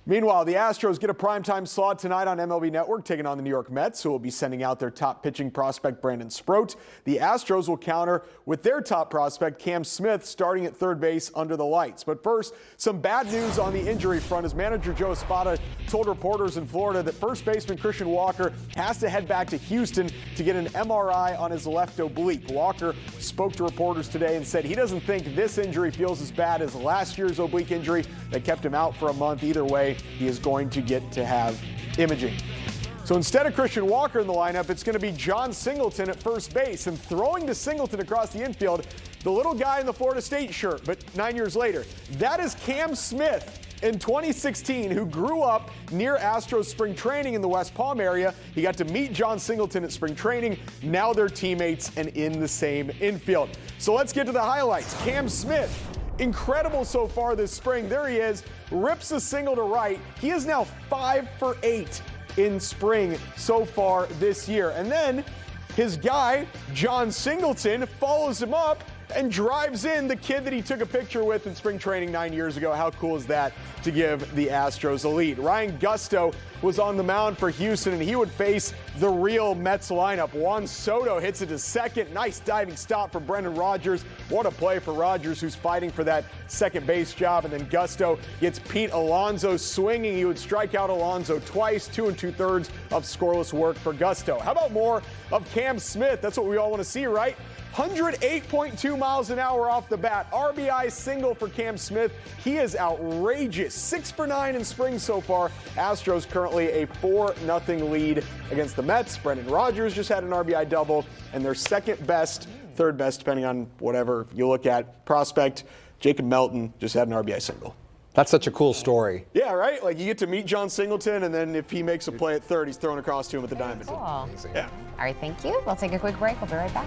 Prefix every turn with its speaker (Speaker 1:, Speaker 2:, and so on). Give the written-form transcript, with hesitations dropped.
Speaker 1: Meanwhile, the Astros get a primetime slot tonight on MLB Network, taking on the New York Mets, who will be sending out their top pitching prospect, Brandon Sproat. The Astros will counter with their top prospect, Cam Smith, starting at third base under the lights. But first, some bad news on the injury front as manager Joe Espada told reporters in Florida that first baseman Christian Walker has to head back to Houston to get an MRI on his left oblique. Walker spoke to reporters today and said he doesn't think this injury feels as bad as last year's oblique injury that kept him out for a month. Either way, he is going to get to have imaging. So instead of Christian Walker in the lineup, it's going to be John Singleton at first base. And throwing to Singleton across the infield, the little guy in the Florida State shirt, but 9 years later, that is Cam Smith in 2016, who grew up near Astros spring training in the West Palm area. He got to meet John Singleton at spring training. Now they're teammates and in the same infield. So let's get to the highlights. Cam Smith, incredible so far this spring. There he is, rips a single to right. He is now 5 for 8 in spring so far this year. And then his guy, John Singleton, follows him up and drives in the kid that he took a picture with in spring training 9 years ago. How cool is that to give the Astros a lead? Ryan Gusto was on the mound for Houston, and he would face the real Mets lineup. Juan Soto hits it to second. Nice diving stop from Brendan Rodgers. What a play for Rodgers, who's fighting for that second base job. And then Gusto gets Pete Alonso swinging. He would strike out Alonso twice, 2 2/3 of scoreless work for Gusto. How about more of Cam Smith? That's what we all want to see, right? 108.2 miles an hour off the bat. RBI single for Cam Smith. He is outrageous. 6 for 9 in spring so far. Astros currently a 4-0 lead against the Mets. Brendan Rodgers just had an RBI double, and their second best, third best, depending on whatever you look at, prospect, Jacob Melton, just had an RBI single.
Speaker 2: That's such a cool story.
Speaker 1: Yeah, right? Like, you get to meet John Singleton, and then if he makes a play at third, he's thrown across to him at the diamond.
Speaker 3: Cool.
Speaker 1: Yeah.
Speaker 3: All right, thank you. We'll take a quick break. We'll be right back.